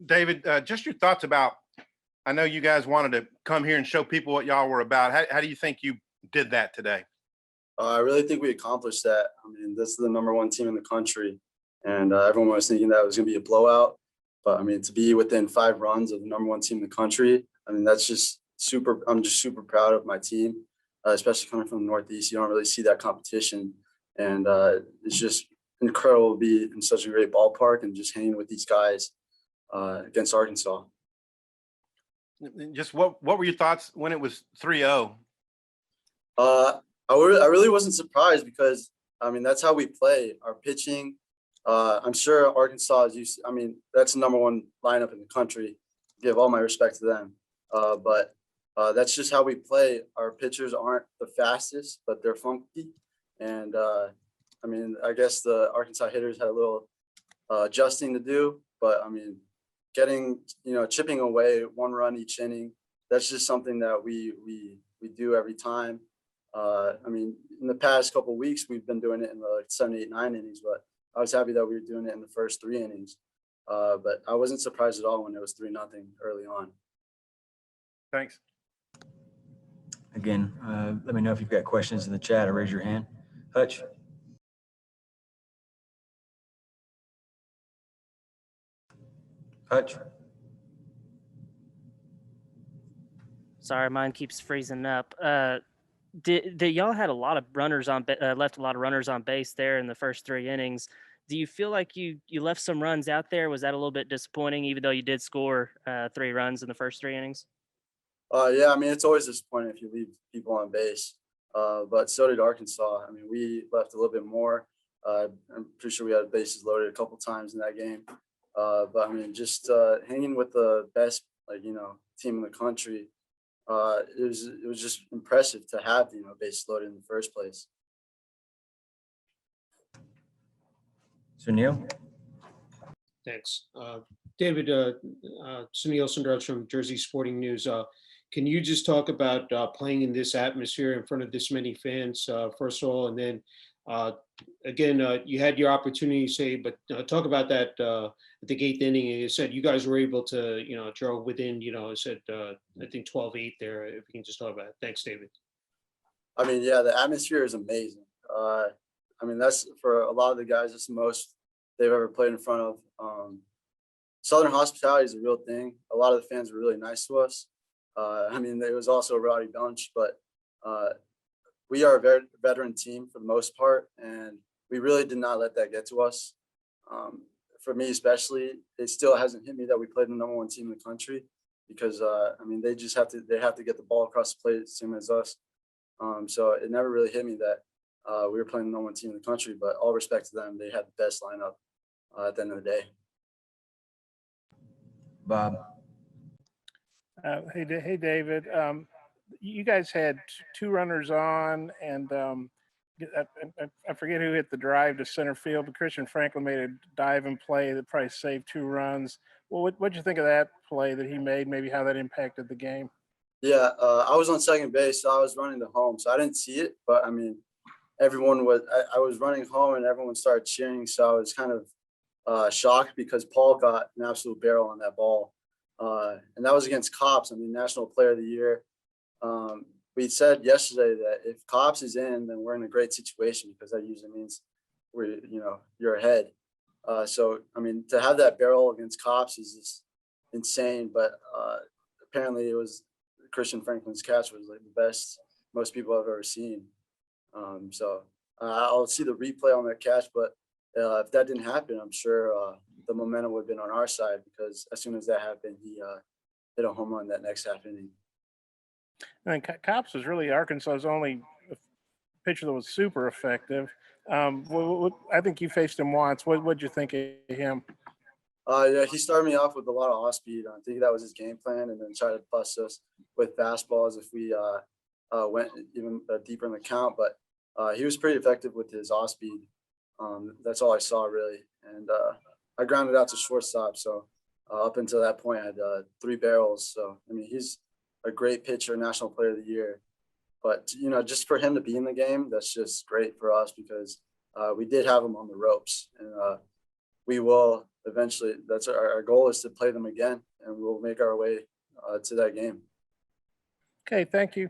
David, just your thoughts about, I know you guys wanted to come here and show people what y'all were about. How do you think you did that today? I really think we accomplished that. I mean, this is the #1 team in the country, and everyone was thinking that it was going to be a blowout. But I mean, to be within 5 runs of the #1 team in the country, I mean, that's just super. I'm just super proud of my team, especially coming from the Northeast. You don't really see that competition, and it's just incredible to be in such a great ballpark and just hanging with these guys against Arkansas. Just what were your thoughts when it was 3-0? I really wasn't surprised because, I mean, that's how we play. Our pitching, I'm sure Arkansas is used to, I mean, that's the #1 lineup in the country. Give all my respect to them. But that's just how we play. Our pitchers aren't the fastest, but they're funky. And, I mean, I guess the Arkansas hitters had a little adjusting to do. But, I mean, chipping away 1 run each inning, that's just something that we do every time. I mean, in the past couple of weeks, we've been doing it in the 7, 8, 9 innings, but I was happy that we were doing it in the first 3 innings. But I wasn't surprised at all when it was 3-0 early on. Thanks. Again, let me know if you've got questions in the chat or raise your hand. Hutch. Hutch. Sorry, mine keeps freezing up. Did y'all had a lot of runners on left a lot of runners on base there in the first 3 innings? Do you feel like you left some runs out there? Was that a little bit disappointing, even though you did score 3 runs in the first 3 innings? Yeah, I mean, it's always disappointing if you leave people on base. But so did Arkansas. I mean, we left a little bit more. I'm pretty sure we had bases loaded a couple times in that game. But I mean, just hanging with the best, team in the country. It was just impressive to have bases loaded in the first place. So Neil. Thanks, David. Sunil Sundaraj from Jersey Sporting News. Can you just talk about playing in this atmosphere in front of this many fans, first of all, and then again, you had your opportunity, say, but talk about that at the 8th inning. You said you guys were able to, draw within, I think 12-8 there. If you can just talk about it. Thanks, David. I mean, yeah, the atmosphere is amazing. I mean, that's for a lot of the guys, it's the most they've ever played in front of. Southern hospitality is a real thing. A lot of the fans were really nice to us. I mean, it was also a rowdy bunch, but we are a very veteran team for the most part, and we really did not let that get to us. For me especially, it still hasn't hit me that we played the #1 team in the country because, I mean, they have to get the ball across the plate as soon as us. So it never really hit me that we were playing the #1 team in the country, but all respect to them. They had the best lineup at the end of the day. Bob. Hey, David. You guys had 2 runners on, and I forget who hit the drive to center field, but Christian Franklin made a dive and play that probably saved 2 runs. Well, what'd you think of that play that he made? Maybe how that impacted the game? Yeah, I was on second base, so I was running to home, so I didn't see it. But I mean, everyone was. I was running home, and everyone started cheering, so I was kind of shocked because Paul got an absolute barrel on that ball, and that was against Cops. I mean, National Player of the Year. We said yesterday that if Cops is in, then we're in a great situation because that usually means you're ahead. So I mean, to have that barrel against Cops is just insane. But apparently, it was Christian Franklin's catch was like the best most people have ever seen. So I'll see the replay on that catch, but if that didn't happen, I'm sure the momentum would have been on our side because as soon as that happened, he hit a home run that next half inning. I mean, Cops was really Arkansas's only pitcher that was super effective. I think you faced him once. What'd you think of him? Yeah, he started me off with a lot of off speed. I think that was his game plan, and then tried to bust us with fastballs if we went even deeper in the count. But he was pretty effective with his off speed. That's all I saw really, and I grounded out to shortstop. So up until that point, I had 3 barrels. So I mean, he's a great pitcher, National Player of the Year. But just for him to be in the game, that's just great for us because we did have him on the ropes, and we will eventually that's our goal is to play them again, and we'll make our way to that game. Okay, thank you.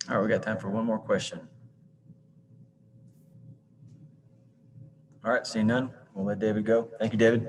All right, we got time for one more question. All right, seeing none, we'll let David go. Thank you, David.